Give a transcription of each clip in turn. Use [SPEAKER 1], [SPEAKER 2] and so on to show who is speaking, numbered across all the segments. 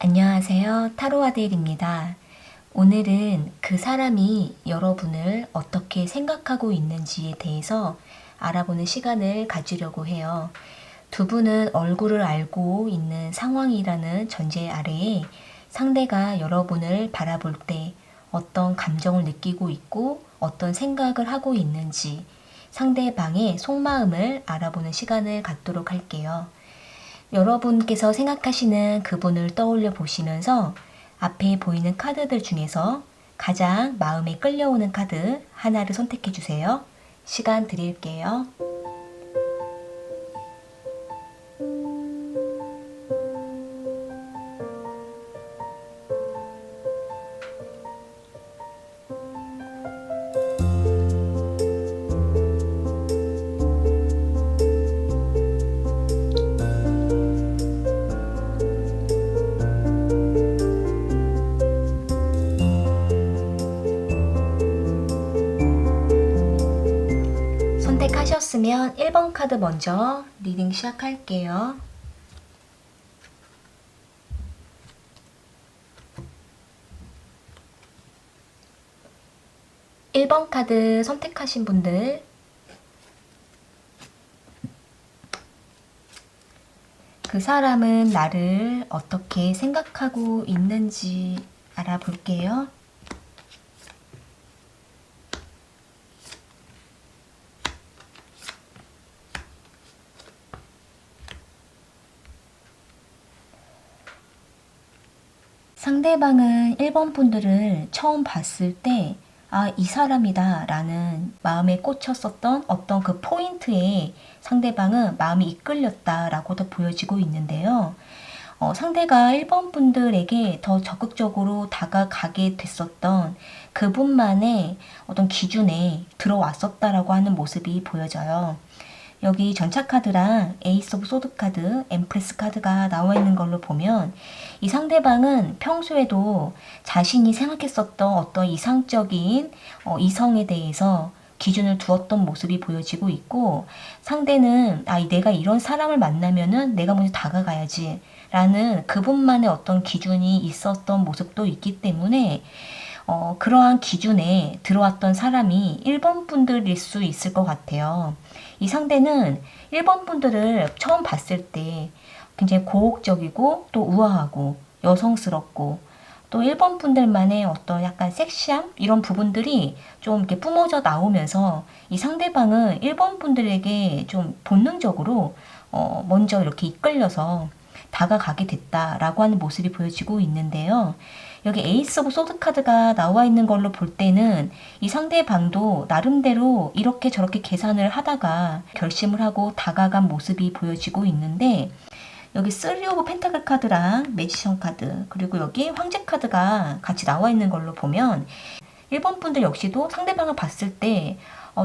[SPEAKER 1] 안녕하세요. 타로아델입니다. 오늘은 그 사람이 여러분을 어떻게 생각하고 있는지에 대해서 알아보는 시간을 가지려고 해요. 두 분은 얼굴을 알고 있는 상황이라는 전제 아래에 상대가 여러분을 바라볼 때 어떤 감정을 느끼고 있고 어떤 생각을 하고 있는지 상대방의 속마음을 알아보는 시간을 갖도록 할게요. 여러분께서 생각하시는 그분을 떠올려 보시면서 앞에 보이는 카드들 중에서 가장 마음에 끌려오는 카드 하나를 선택해 주세요. 시간 드릴게요. 선택하셨으면 1번 카드 먼저 리딩 시작할게요. (1번) 카드 선택하신 분들 그 사람은 나를 어떻게 생각하고 있는지 알아볼게요. 상대방은 1번 분들을 처음 봤을 때 아, 이 사람이다 라는 마음에 꽂혔었던 어떤 그 포인트에 상대방은 마음이 이끌렸다 라고도 보여지고 있는데요. 상대가 1번 분들에게 더 적극적으로 다가가게 됐었던 그분만의 어떤 기준에 들어왔었다라고 하는 모습이 보여져요. 여기 전차 카드랑 에이스 오브 소드 카드, 엠프레스 카드가 나와 있는 걸로 보면 이 상대방은 평소에도 자신이 생각했었던 어떤 이상적인 이성에 대해서 기준을 두었던 모습이 보여지고 있고, 상대는 내가 이런 사람을 만나면은 내가 먼저 다가가야지 라는 그분만의 어떤 기준이 있었던 모습도 있기 때문에 그러한 기준에 들어왔던 사람이 1번 분들일 수 있을 것 같아요. 이 상대는 1번 분들을 처음 봤을 때 굉장히 고혹적이고 또 우아하고 여성스럽고 또 1번 분들만의 어떤 약간 섹시함 이런 부분들이 좀 이렇게 뿜어져 나오면서 이 상대방은 1번 분들에게 좀 본능적으로 먼저 이렇게 이끌려서 다가가게 됐다라고 하는 모습이 보여지고 있는데요. 여기 에이스 오브 소드 카드가 나와 있는 걸로 볼 때는 이 상대방도 나름대로 이렇게 저렇게 계산을 하다가 결심을 하고 다가간 모습이 보여지고 있는데, 여기 3 오브 펜타클 카드랑 매지션 카드 그리고 여기 황제 카드가 같이 나와 있는 걸로 보면 1번 분들 역시도 상대방을 봤을 때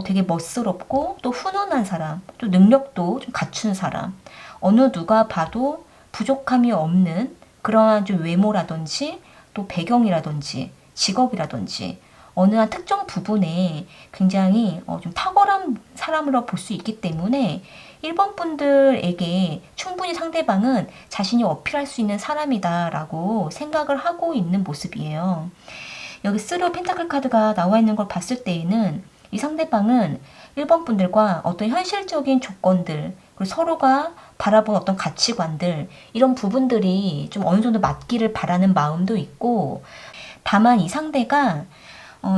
[SPEAKER 1] 되게 멋스럽고 또 훈훈한 사람, 또 능력도 좀 갖춘 사람, 어느 누가 봐도 부족함이 없는 그러한 좀 외모라든지 또 배경이라든지 직업이라든지 어느 한 특정 부분에 굉장히 좀 탁월한 사람으로 볼 수 있기 때문에 1번 분들에게 충분히 상대방은 자신이 어필할 수 있는 사람이다 라고 생각을 하고 있는 모습이에요. 여기 3 펜타클 카드가 나와 있는 걸 봤을 때에는 이 상대방은 1번 분들과 어떤 현실적인 조건들 그리고 서로가 바라본 어떤 가치관들 이런 부분들이 좀 어느 정도 맞기를 바라는 마음도 있고, 다만 이 상대가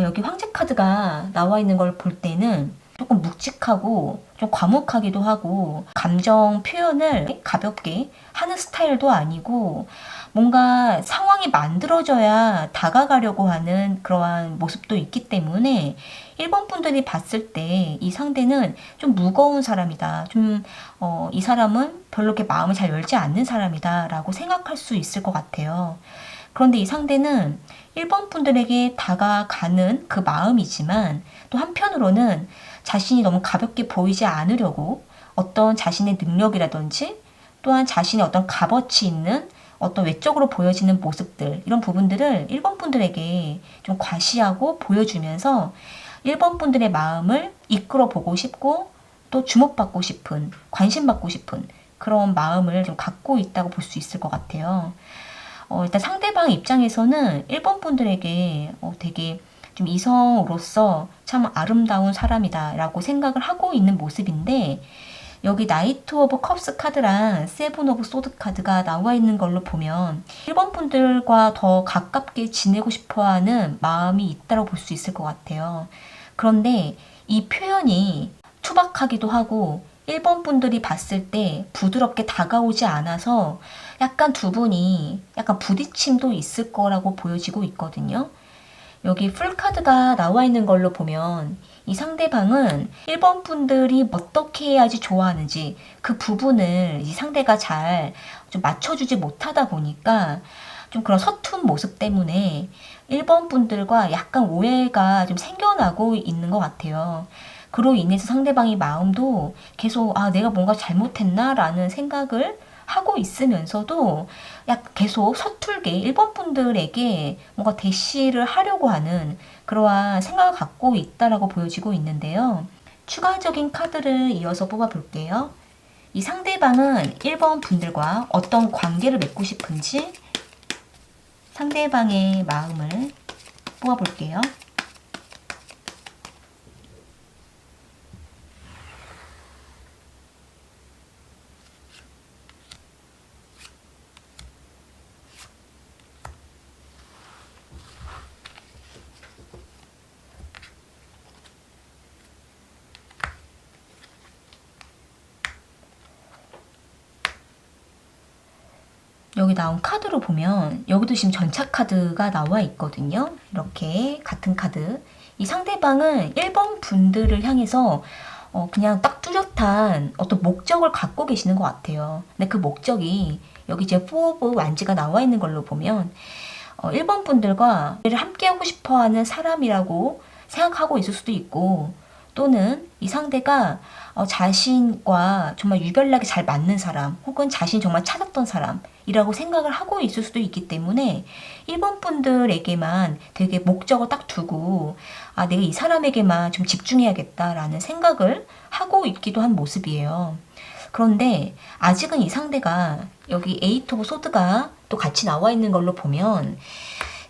[SPEAKER 1] 여기 황제 카드가 나와 있는 걸 볼 때는 조금 묵직하고 좀 과묵하기도 하고 감정 표현을 가볍게 하는 스타일도 아니고 뭔가 상황이 만들어져야 다가가려고 하는 그러한 모습도 있기 때문에 1번 분들이 봤을 때 이 상대는 좀 무거운 사람이다. 좀 이 사람은 별로 이렇게 마음을 잘 열지 않는 사람이다 라고 생각할 수 있을 것 같아요. 그런데 이 상대는 1번 분들에게 다가가는 그 마음이지만 또 한편으로는 자신이 너무 가볍게 보이지 않으려고 어떤 자신의 능력이라든지 또한 자신의 어떤 값어치 있는 어떤 외적으로 보여지는 모습들 이런 부분들을 1번 분들에게 좀 과시하고 보여주면서 1번 분들의 마음을 이끌어 보고 싶고 또 주목받고 싶은, 관심받고 싶은 그런 마음을 좀 갖고 있다고 볼 수 있을 것 같아요. 일단 상대방 입장에서는 1번 분들에게 되게 좀 이성으로서 참 아름다운 사람이다라고 생각을 하고 있는 모습인데, 여기 나이트 오브 컵스 카드랑 세븐 오브 소드 카드가 나와 있는 걸로 보면 1번 분들과 더 가깝게 지내고 싶어하는 마음이 있다고 볼 수 있을 것 같아요. 그런데 이 표현이 투박하기도 하고 1번 분들이 봤을 때 부드럽게 다가오지 않아서 약간 두 분이 약간 부딪힘도 있을 거라고 보여지고 있거든요. 여기 풀카드가 나와 있는 걸로 보면 이 상대방은 1번 분들이 어떻게 해야지 좋아하는지 그 부분을 이 상대가 잘 좀 맞춰주지 못하다 보니까 좀 그런 서툰 모습 때문에 1번 분들과 약간 오해가 좀 생겨나고 있는 것 같아요. 그로 인해서 상대방의 마음도 계속 내가 뭔가 잘못했나 라는 생각을 하고 있으면서도 약간 계속 서툴게 1번 분들에게 뭔가 대시를 하려고 하는 그러한 생각을 갖고 있다라고 보여지고 있는데요. 추가적인 카드를 이어서 뽑아 볼게요. 이 상대방은 1번 분들과 어떤 관계를 맺고 싶은지 상대방의 마음을 뽑아 볼게요. 여기 나온 카드로 보면 여기도 지금 전차 카드가 나와 있거든요. 이렇게 같은 카드. 이 상대방은 1번 분들을 향해서 그냥 딱 뚜렷한 어떤 목적을 갖고 계시는 것 같아요. 근데 그 목적이 여기 이제 4 오브 완지가 나와 있는 걸로 보면 1번 분들과 함께하고 싶어하는 사람이라고 생각하고 있을 수도 있고, 또는 이 상대가 자신과 정말 유별나게 잘 맞는 사람, 혹은 자신이 정말 찾았던 사람이라고 생각을 하고 있을 수도 있기 때문에 1번 분들에게만 되게 목적을 딱 두고 내가 이 사람에게만 좀 집중해야겠다라는 생각을 하고 있기도 한 모습이에요. 그런데 아직은 이 상대가 여기 에이트 오브 소드가 또 같이 나와 있는 걸로 보면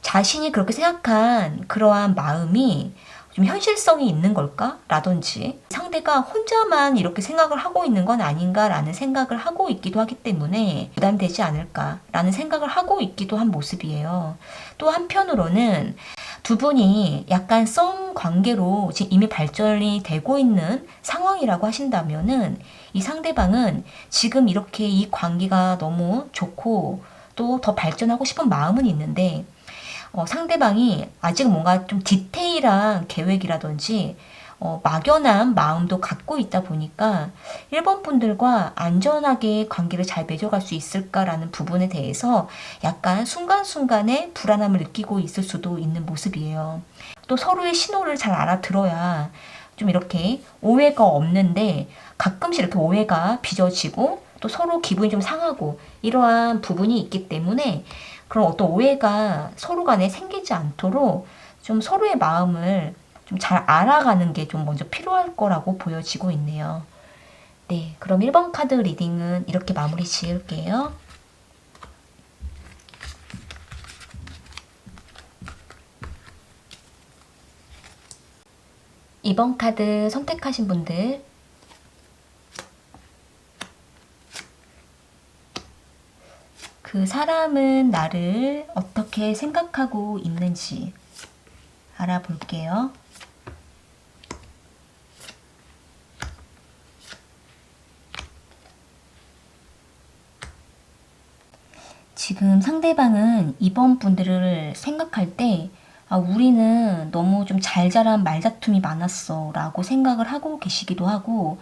[SPEAKER 1] 자신이 그렇게 생각한 그러한 마음이 좀 현실성이 있는 걸까? 라든지 상대가 혼자만 이렇게 생각을 하고 있는 건 아닌가라는 생각을 하고 있기도 하기 때문에 부담되지 않을까라는 생각을 하고 있기도 한 모습이에요. 또 한편으로는 두 분이 약간 썸 관계로 지금 이미 발전이 되고 있는 상황이라고 하신다면은 이 상대방은 지금 이렇게 이 관계가 너무 좋고 또 더 발전하고 싶은 마음은 있는데 상대방이 아직 뭔가 좀 디테일한 계획이라든지 막연한 마음도 갖고 있다 보니까 1번 분들과 안전하게 관계를 잘 맺어갈 수 있을까라는 부분에 대해서 약간 순간순간에 불안함을 느끼고 있을 수도 있는 모습이에요. 또 서로의 신호를 잘 알아들어야 좀 이렇게 오해가 없는데 가끔씩 이렇게 오해가 빚어지고 또 서로 기분이 좀 상하고 이러한 부분이 있기 때문에 그런 어떤 오해가 서로 간에 생기지 않도록 좀 서로의 마음을 좀 잘 알아가는 게 좀 먼저 필요할 거라고 보여지고 있네요. 네, 그럼 1번 카드 리딩은 이렇게 마무리 지을게요. 2번 카드 선택하신 분들 그 사람은 나를 어떻게 생각하고 있는지 알아볼게요. 지금 상대방은 이번 분들을 생각할 때 우리는 너무 좀 잘 자란 말다툼이 많았어 라고 생각을 하고 계시기도 하고,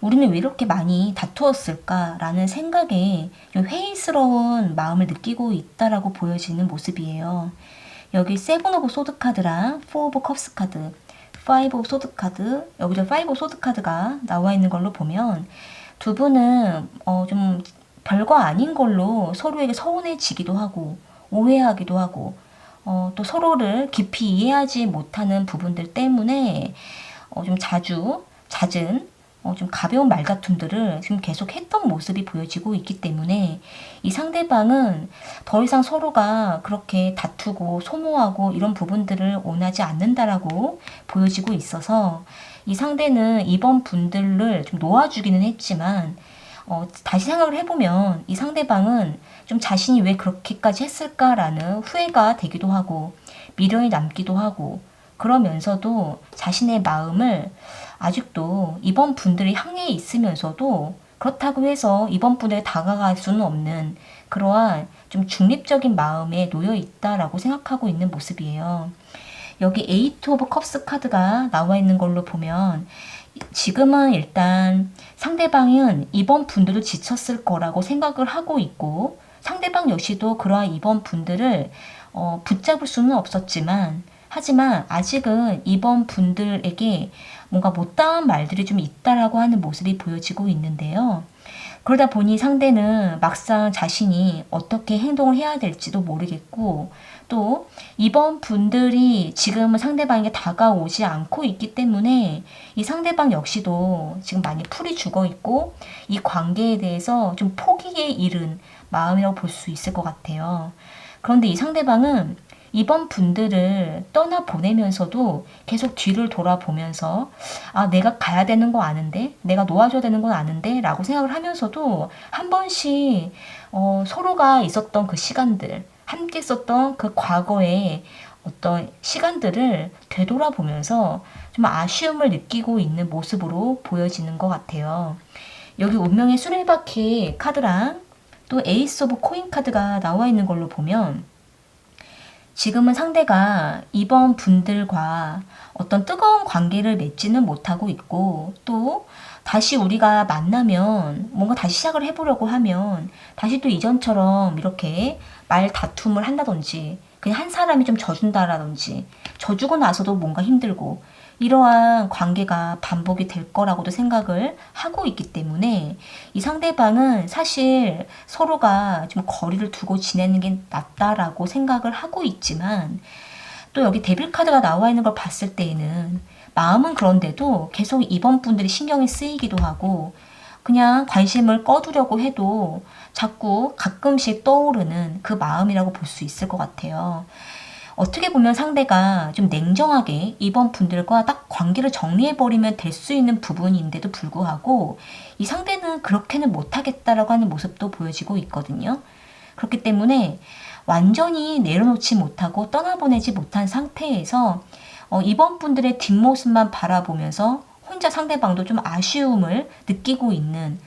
[SPEAKER 1] 우리는 왜 이렇게 많이 다투었을까 라는 생각에 좀 회의스러운 마음을 느끼고 있다라고 보여지는 모습이에요. 여기 세븐 오브 소드 카드랑 4 오브 컵스 카드, 5 오브 소드 카드, 여기도 5 오브 소드 카드가 나와 있는 걸로 보면 두 분은 좀 별거 아닌 걸로 서로에게 서운해지기도 하고 오해하기도 하고 또 서로를 깊이 이해하지 못하는 부분들 때문에 좀 잦은 좀 가벼운 말다툼들을 지금 계속 했던 모습이 보여지고 있기 때문에 이 상대방은 더 이상 서로가 그렇게 다투고 소모하고 이런 부분들을 원하지 않는다라고 보여지고 있어서 이 상대는 이번 분들을 좀 놓아주기는 했지만 다시 생각을 해보면 이 상대방은 좀 자신이 왜 그렇게까지 했을까라는 후회가 되기도 하고 미련이 남기도 하고 그러면서도 자신의 마음을 아직도 이번 분들이 향해 있으면서도 그렇다고 해서 이번 분들에 다가갈 수는 없는 그러한 좀 중립적인 마음에 놓여 있다라고 생각하고 있는 모습이에요. 여기 에이트 오브 컵스 카드가 나와 있는 걸로 보면 지금은 일단 상대방은 이번 분들을 지쳤을 거라고 생각을 하고 있고 상대방 역시도 그러한 이번 분들을 붙잡을 수는 없었지만 하지만 아직은 이번 분들에게 뭔가 못다한 말들이 좀 있다라고 하는 모습이 보여지고 있는데요. 그러다 보니 상대는 막상 자신이 어떻게 행동을 해야 될지도 모르겠고 또 이번 분들이 지금은 상대방에게 다가오지 않고 있기 때문에 이 상대방 역시도 지금 많이 풀이 죽어 있고 이 관계에 대해서 좀 포기에 이른 마음이라고 볼 수 있을 것 같아요. 그런데 이 상대방은 이번 분들을 떠나보내면서도 계속 뒤를 돌아보면서 내가 가야 되는 거 아는데 내가 놓아줘야 되는 건 아는데 라고 생각을 하면서도 한 번씩 서로가 있었던 그 시간들 함께 있었던 그 과거의 어떤 시간들을 되돌아보면서 좀 아쉬움을 느끼고 있는 모습으로 보여지는 것 같아요. 여기 운명의 수레바퀴 카드랑 또 에이스 오브 코인 카드가 나와 있는 걸로 보면 지금은 상대가 이번 분들과 어떤 뜨거운 관계를 맺지는 못하고 있고 또 다시 우리가 만나면 뭔가 다시 시작을 해보려고 하면 다시 또 이전처럼 이렇게 말 다툼을 한다든지 그냥 한 사람이 좀 져준다라든지 져주고 나서도 뭔가 힘들고 이러한 관계가 반복이 될 거라고도 생각을 하고 있기 때문에 이 상대방은 사실 서로가 좀 거리를 두고 지내는 게 낫다라고 생각을 하고 있지만 또 여기 데빌 카드가 나와 있는 걸 봤을 때에는 마음은 그런데도 계속 이번 분들이 신경이 쓰이기도 하고 그냥 관심을 꺼두려고 해도 자꾸 가끔씩 떠오르는 그 마음이라고 볼 수 있을 것 같아요. 어떻게 보면 상대가 좀 냉정하게 이번 분들과 딱 관계를 정리해버리면 될 수 있는 부분인데도 불구하고 이 상대는 그렇게는 못하겠다라고 하는 모습도 보여지고 있거든요. 그렇기 때문에 완전히 내려놓지 못하고 떠나보내지 못한 상태에서 이번 분들의 뒷모습만 바라보면서 혼자 상대방도 좀 아쉬움을 느끼고 있는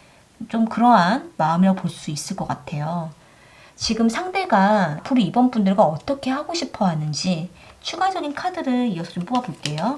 [SPEAKER 1] 좀 그러한 마음이라고 볼 수 있을 것 같아요. 지금 상대가 앞으로 이번 분들과 어떻게 하고 싶어 하는지 추가적인 카드를 이어서 좀 뽑아볼게요.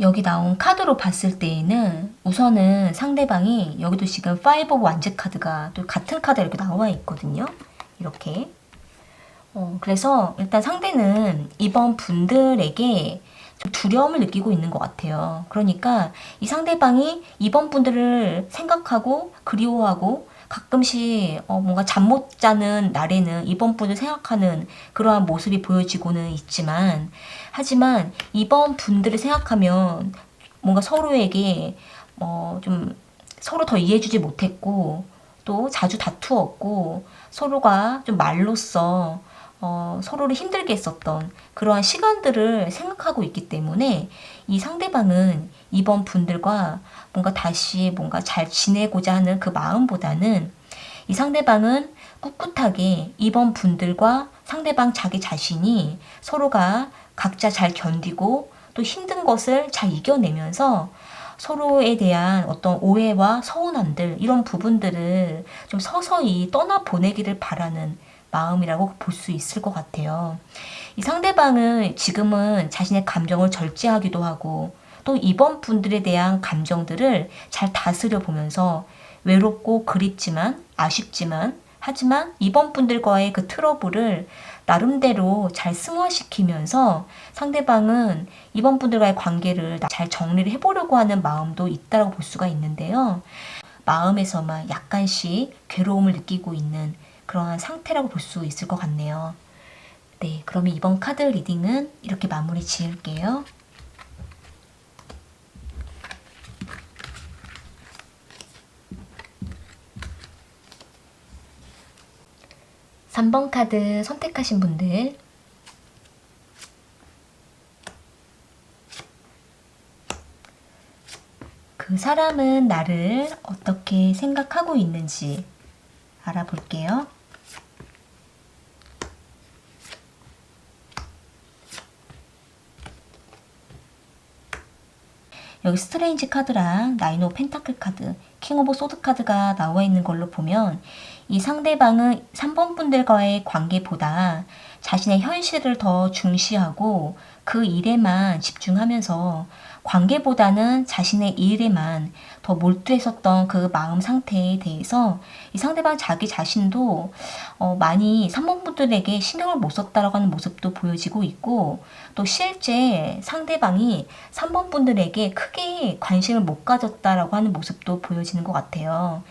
[SPEAKER 1] 여기 나온 카드로 봤을 때에는 우선은 상대방이 여기도 지금 5 오브 완즈 카드가 또 같은 카드가 이렇게 나와 있거든요. 이렇게. 그래서 일단 상대는 이번 분들에게 좀 두려움을 느끼고 있는 것 같아요. 그러니까 이 상대방이 이번 분들을 생각하고 그리워하고 가끔씩 뭔가 잠 못 자는 날에는 이번 분을 생각하는 그러한 모습이 보여지고는 있지만 하지만 이번 분들을 생각하면 뭔가 서로에게 좀 서로 더 이해해주지 못했고 또 자주 다투었고 서로가 좀 말로써 서로를 힘들게 했었던 그러한 시간들을 생각하고 있기 때문에 이 상대방은 이번 분들과 뭔가 다시 뭔가 잘 지내고자 하는 그 마음보다는 이 상대방은 꿋꿋하게 이번 분들과 상대방 자기 자신이 서로가 각자 잘 견디고 또 힘든 것을 잘 이겨내면서 서로에 대한 어떤 오해와 서운함들 이런 부분들을 좀 서서히 떠나보내기를 바라는 마음이라고 볼 수 있을 것 같아요. 이 상대방은 지금은 자신의 감정을 절제하기도 하고 또 이번 분들에 대한 감정들을 잘 다스려 보면서 외롭고 그립지만 아쉽지만 하지만 이번 분들과의 그 트러블을 나름대로 잘 승화시키면서 상대방은 이번 분들과의 관계를 잘 정리를 해보려고 하는 마음도 있다고 볼 수가 있는데요. 마음에서만 약간씩 괴로움을 느끼고 있는 그러한 상태라고 볼 수 있을 것 같네요. 네, 그러면 이번 카드 리딩은 이렇게 마무리 지을게요. 3번 카드 선택하신 분들, 그 사람은 나를 어떻게 생각하고 있는지 알아볼게요. 여기 스트레인지 카드랑 나인 오브 펜타클 카드, 킹 오브 소드 카드가 나와 있는 걸로 보면 이 상대방은 3번 분들과의 관계보다 자신의 현실을 더 중시하고 그 일에만 집중하면서 관계보다는 자신의 일에만 더 몰두했었던 그 마음 상태에 대해서 이 상대방 자기 자신도 많이 3번 분들에게 신경을 못 썼다라고 하는 모습도 보여지고 있고, 또 실제 상대방이 3번 분들에게 크게 관심을 못 가졌다라고 하는 모습도 보여지는 것 같아요.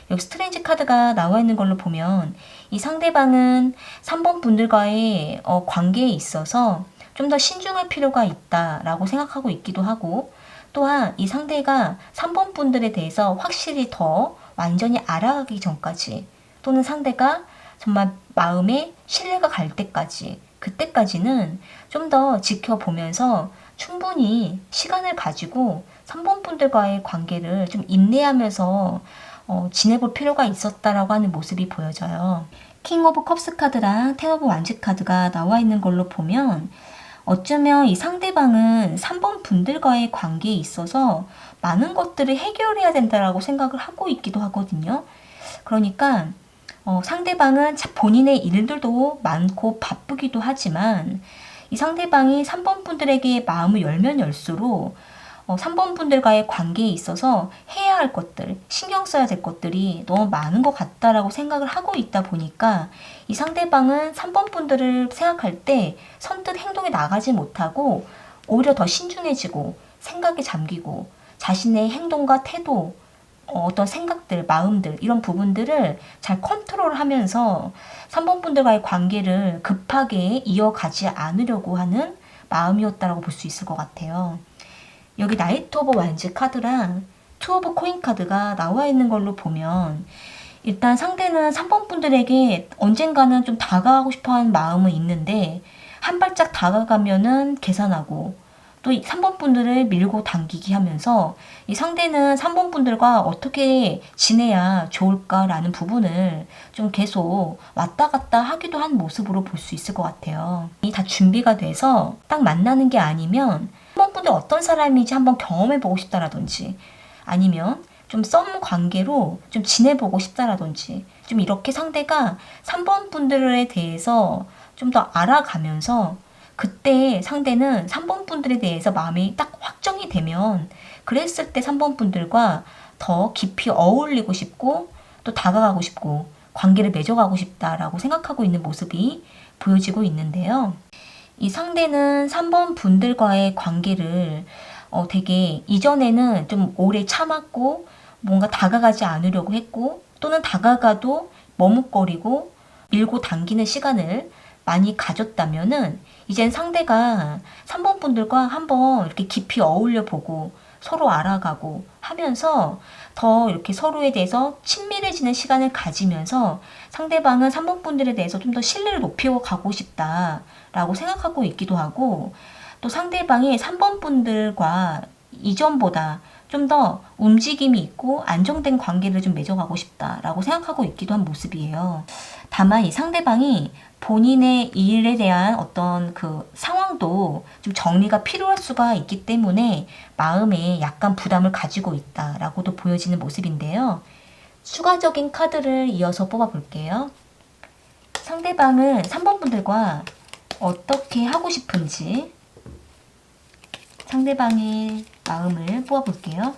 [SPEAKER 1] 여기 스트레인지 카드가 나와 있는 걸로 보면 이 상대방은 3번 분들과의 관계에 있어서 좀 더 신중할 필요가 있다라고 생각하고 있기도 하고, 또한 이 상대가 3번 분들에 대해서 확실히 더 완전히 알아가기 전까지, 또는 상대가 정말 마음에 신뢰가 갈 때까지, 그때까지는 좀 더 지켜보면서 충분히 시간을 가지고 3번 분들과의 관계를 좀 인내하면서 지내볼 필요가 있었다라고 하는 모습이 보여져요. 킹 오브 컵스 카드랑 텐 오브 완즈 카드가 나와 있는 걸로 보면 어쩌면 이 상대방은 3번 분들과의 관계에 있어서 많은 것들을 해결해야 된다라고 생각을 하고 있기도 하거든요. 그러니까 상대방은 본인의 일들도 많고 바쁘기도 하지만 이 상대방이 3번 분들에게 마음을 열면 열수록 3번 분들과의 관계에 있어서 해야 할 것들, 신경 써야 될 것들이 너무 많은 것 같다라고 생각을 하고 있다 보니까 이 상대방은 3번 분들을 생각할 때 선뜻 행동에 나가지 못하고 오히려 더 신중해지고 생각에 잠기고 자신의 행동과 태도, 어떤 생각들, 마음들 이런 부분들을 잘 컨트롤하면서 3번 분들과의 관계를 급하게 이어가지 않으려고 하는 마음이었다라고 볼 수 있을 것 같아요. 여기 나이트 오브 완즈 카드랑 투 오브 코인 카드가 나와 있는 걸로 보면 일단 상대는 3번 분들에게 언젠가는 좀 다가가고 싶어하는 마음은 있는데 한 발짝 다가가면은 계산하고 또 3번 분들을 밀고 당기기 하면서 이 상대는 3번 분들과 어떻게 지내야 좋을까라는 부분을 좀 계속 왔다 갔다 하기도 한 모습으로 볼 수 있을 것 같아요. 이 다 준비가 돼서 딱 만나는 게 아니면 3번 분들 어떤 사람인지 한번 경험해보고 싶다라든지 아니면 좀 썸 관계로 좀 지내보고 싶다라든지 좀 이렇게 상대가 3번 분들에 대해서 좀 더 알아가면서 그때 상대는 3번 분들에 대해서 마음이 딱 확정이 되면 그랬을 때 3번 분들과 더 깊이 어울리고 싶고 또 다가가고 싶고 관계를 맺어가고 싶다라고 생각하고 있는 모습이 보여지고 있는데요. 이 상대는 3번 분들과의 관계를 되게 이전에는 좀 오래 참았고 뭔가 다가가지 않으려고 했고 또는 다가가도 머뭇거리고 밀고 당기는 시간을 많이 가졌다면은 이젠 상대가 3번 분들과 한번 이렇게 깊이 어울려 보고 서로 알아가고 하면서 더 이렇게 서로에 대해서 친밀해지는 시간을 가지면서 상대방은 3번 분들에 대해서 좀 더 신뢰를 높이고 가고 싶다라고 생각하고 있기도 하고, 또 상대방이 3번 분들과 이전보다 좀 더 움직임이 있고 안정된 관계를 좀 맺어가고 싶다라고 생각하고 있기도 한 모습이에요. 다만 이 상대방이 본인의 일에 대한 어떤 그 상황도 좀 정리가 필요할 수가 있기 때문에 마음에 약간 부담을 가지고 있다라고도 보여지는 모습인데요. 추가적인 카드를 이어서 뽑아볼게요. 상대방은 3번 분들과 어떻게 하고 싶은지 상대방의 마음을 뽑아볼게요.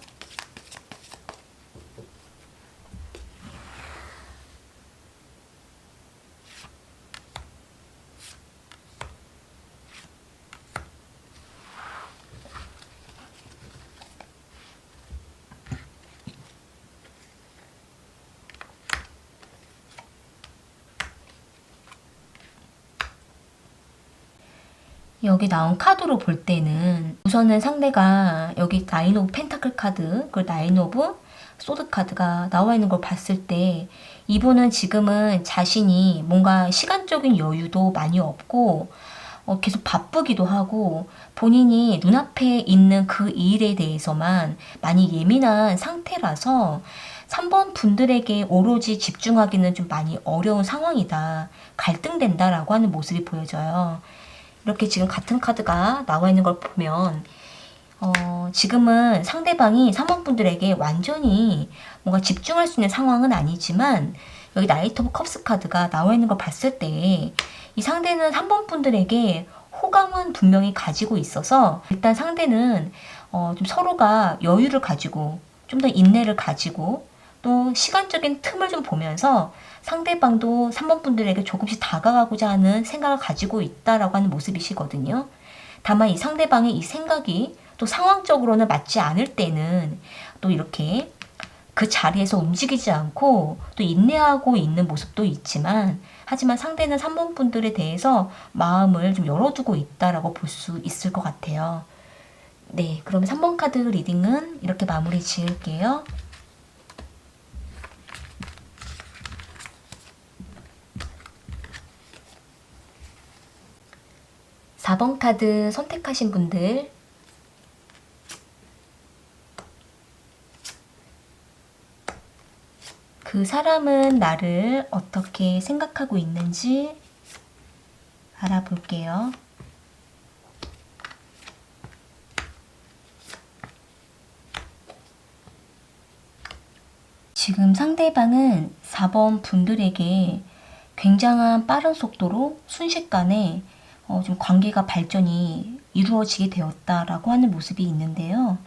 [SPEAKER 1] 여기 나온 카드로 볼 때는 우선은 상대가 여기 나인 오브 펜타클 카드, 그 나인 오브 소드 카드가 나와 있는 걸 봤을 때 이분은 지금은 자신이 뭔가 시간적인 여유도 많이 없고 계속 바쁘기도 하고 본인이 눈앞에 있는 그 일에 대해서만 많이 예민한 상태라서 3번 분들에게 오로지 집중하기는 좀 많이 어려운 상황이다. 갈등된다라고 하는 모습이 보여져요. 이렇게 지금 같은 카드가 나와 있는 걸 보면 지금은 상대방이 3번 분들에게 완전히 뭔가 집중할 수 있는 상황은 아니지만 여기 나이트 오브 컵스 카드가 나와 있는 걸 봤을 때 이 상대는 3번 분들에게 호감은 분명히 가지고 있어서 일단 상대는 좀 서로가 여유를 가지고 좀 더 인내를 가지고 또 시간적인 틈을 좀 보면서 상대방도 3번 분들에게 조금씩 다가가고자 하는 생각을 가지고 있다라고 하는 모습이시거든요. 다만 이 상대방의 이 생각이 또 상황적으로는 맞지 않을 때는 또 이렇게 그 자리에서 움직이지 않고 또 인내하고 있는 모습도 있지만 하지만 상대는 3번 분들에 대해서 마음을 좀 열어두고 있다라고 볼 수 있을 것 같아요. 네, 그러면 3번 카드 리딩은 이렇게 마무리 지을게요. (4번) 카드 선택하신 분들 그 사람은 나를 어떻게 생각하고 있는지 알아볼게요. 지금 상대방은 4번 분들에게 굉장한 빠른 속도로 순식간에 좀 관계가 발전이 이루어지게 되었다라고 하는 모습이 있는데요.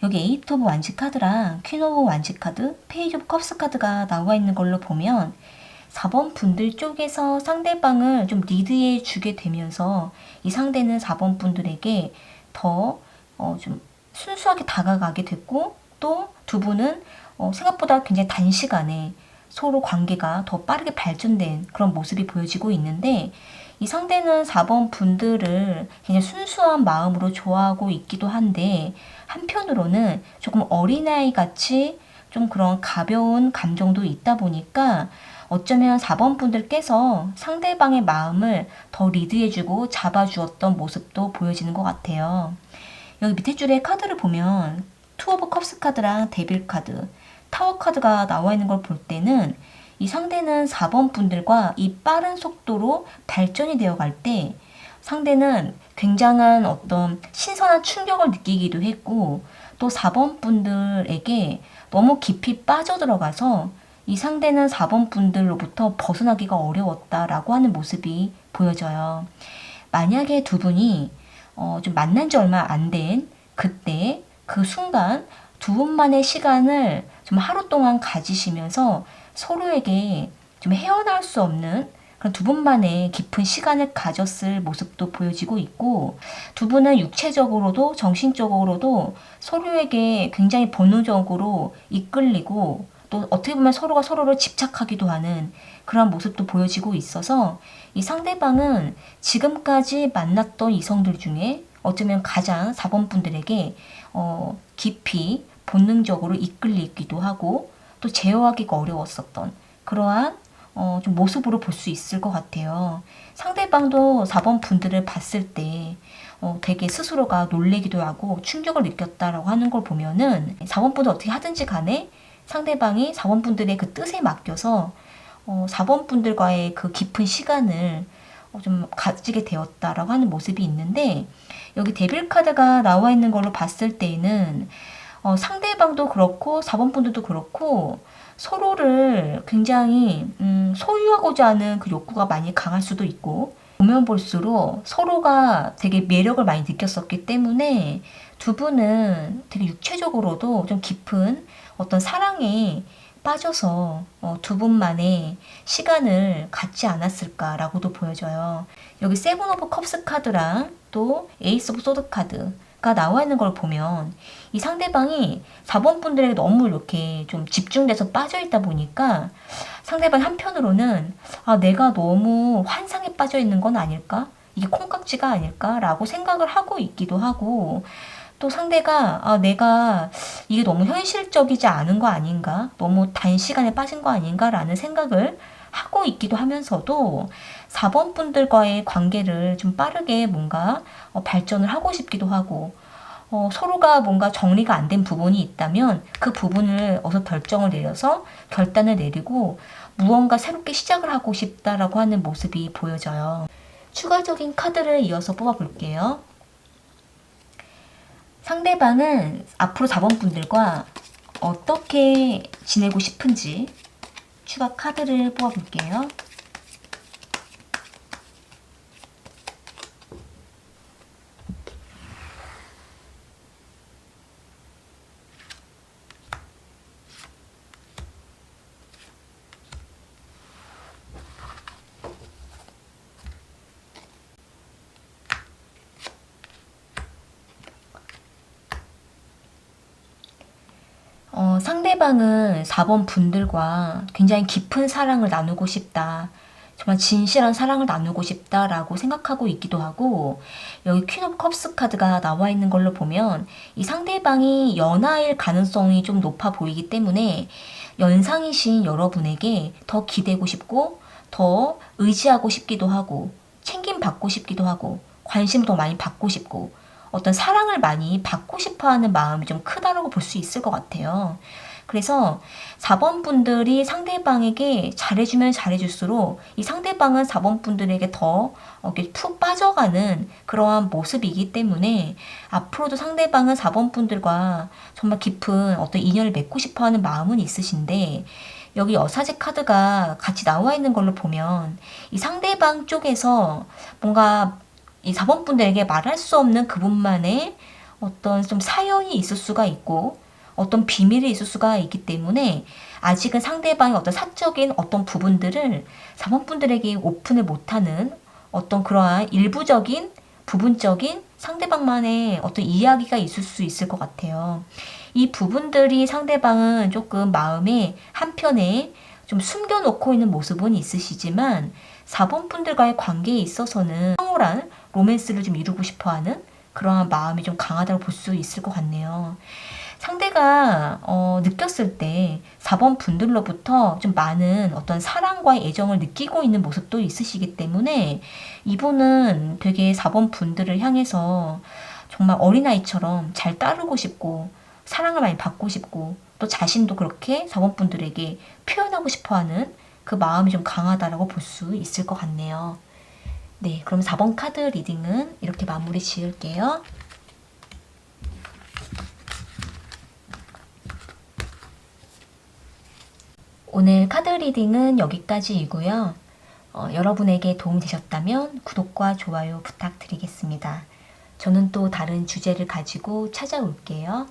[SPEAKER 1] 여기 에이트 오브 완지 카드랑 퀸 오브 완지 카드, 페이지 오브 컵스 카드가 나와 있는 걸로 보면 4번 분들 쪽에서 상대방을 좀 리드해 주게 되면서 이 상대는 4번 분들에게 더 좀 순수하게 다가가게 됐고 또 두 분은 생각보다 굉장히 단시간에 서로 관계가 더 빠르게 발전된 그런 모습이 보여지고 있는데 이 상대는 4번 분들을 굉장히 순수한 마음으로 좋아하고 있기도 한데 한편으로는 조금 어린아이 같이 좀 그런 가벼운 감정도 있다 보니까 어쩌면 4번 분들께서 상대방의 마음을 더 리드해주고 잡아주었던 모습도 보여지는 것 같아요. 여기 밑에 줄에 카드를 보면 투 오브 컵스 카드랑 데빌 카드, 타워 카드가 나와 있는 걸 볼 때는 이 상대는 4번 분들과 이 빠른 속도로 발전이 되어 갈 때 상대는 굉장한 어떤 신선한 충격을 느끼기도 했고 또 4번 분들에게 너무 깊이 빠져들어가서 이 상대는 4번 분들로부터 벗어나기가 어려웠다라고 하는 모습이 보여져요. 만약에 두 분이 좀 만난 지 얼마 안 된 그때 그 순간 두 분만의 시간을 좀 하루 동안 가지시면서 서로에게 좀 헤어나올 수 없는 그런 두 분만의 깊은 시간을 가졌을 모습도 보여지고 있고 두 분은 육체적으로도 정신적으로도 서로에게 굉장히 본능적으로 이끌리고 또 어떻게 보면 서로가 서로를 집착하기도 하는 그런 모습도 보여지고 있어서 이 상대방은 지금까지 만났던 이성들 중에 어쩌면 가장 4번 분들에게 깊이 본능적으로 이끌리기도 하고 또 제어하기가 어려웠었던 그러한 좀 모습으로 볼 수 있을 것 같아요. 상대방도 4번 분들을 봤을 때 되게 스스로가 놀래기도 하고 충격을 느꼈다라고 하는 걸 보면은 4번 분들 어떻게 하든지 간에 상대방이 4번 분들의 그 뜻에 맡겨서 4번 분들과의 그 깊은 시간을 좀 가지게 되었다라고 하는 모습이 있는데 여기 데빌 카드가 나와 있는 걸로 봤을 때는 상대방도 그렇고 4번 분들도 그렇고 서로를 굉장히 소유하고자 하는 그 욕구가 많이 강할 수도 있고 보면 볼수록 서로가 되게 매력을 많이 느꼈었기 때문에 두 분은 되게 육체적으로도 좀 깊은 어떤 사랑에 빠져서 두 분만의 시간을 갖지 않았을까라고도 보여져요. 여기 세븐 오브 컵스 카드랑 또 에이스 오브 소드 카드가 나와 있는 걸 보면 이 상대방이 4번 분들에게 너무 이렇게 좀 집중돼서 빠져 있다 보니까 상대방 한편으로는 내가 너무 환상에 빠져 있는 건 아닐까? 이게 콩깍지가 아닐까라고 생각을 하고 있기도 하고, 또 상대가 내가 이게 너무 현실적이지 않은 거 아닌가, 너무 단시간에 빠진 거 아닌가라는 생각을 하고 있기도 하면서도 4번 분들과의 관계를 좀 빠르게 뭔가 발전을 하고 싶기도 하고, 서로가 뭔가 정리가 안 된 부분이 있다면 그 부분을 어서 결정을 내려서 결단을 내리고 무언가 새롭게 시작을 하고 싶다라고 하는 모습이 보여져요. 추가적인 카드를 이어서 뽑아볼게요. 상대방은 앞으로 4번 분들과 어떻게 지내고 싶은지 추가 카드를 뽑아볼게요. 상대방은 4번 분들과 굉장히 깊은 사랑을 나누고 싶다. 정말 진실한 사랑을 나누고 싶다라고 생각하고 있기도 하고, 여기 퀸 오브 컵스 카드가 나와 있는 걸로 보면 이 상대방이 연하일 가능성이 좀 높아 보이기 때문에 연상이신 여러분에게 더 기대고 싶고 더 의지하고 싶기도 하고 챙김 받고 싶기도 하고 관심을 더 많이 받고 싶고 어떤 사랑을 많이 받고 싶어 하는 마음이 좀 크다라고 볼 수 있을 것 같아요. 그래서 4번 분들이 상대방에게 잘해주면 잘해줄수록 이 상대방은 4번 분들에게 더 이렇게 푹 빠져가는 그러한 모습이기 때문에 앞으로도 상대방은 4번 분들과 정말 깊은 어떤 인연을 맺고 싶어 하는 마음은 있으신데, 여기 여사제 카드가 같이 나와 있는 걸로 보면 이 상대방 쪽에서 뭔가 이 4번 분들에게 말할 수 없는 그분만의 어떤 좀 사연이 있을 수가 있고 어떤 비밀이 있을 수가 있기 때문에 아직은 상대방의 어떤 사적인 어떤 부분들을 4번 분들에게 오픈을 못하는 어떤 그러한 일부적인 부분적인 상대방만의 어떤 이야기가 있을 수 있을 것 같아요. 이 부분들이 상대방은 조금 마음에 한편에 좀 숨겨놓고 있는 모습은 있으시지만 4번 분들과의 관계에 있어서는 황홀한 로맨스를 좀 이루고 싶어하는 그러한 마음이 좀 강하다고 볼 수 있을 것 같네요. 상대가 느꼈을 때 4번 분들로부터 좀 많은 어떤 사랑과의 애정을 느끼고 있는 모습도 있으시기 때문에 이분은 되게 4번 분들을 향해서 정말 어린아이처럼 잘 따르고 싶고 사랑을 많이 받고 싶고 또 자신도 그렇게 4번 분들에게 표현하고 싶어하는 그 마음이 좀 강하다라고 볼 수 있을 것 같네요. 네, 그럼 4번 카드 리딩은 이렇게 마무리 지을게요. 오늘 카드 리딩은 여기까지이고요. 여러분에게 도움이 되셨다면 구독과 좋아요 부탁드리겠습니다. 저는 또 다른 주제를 가지고 찾아올게요.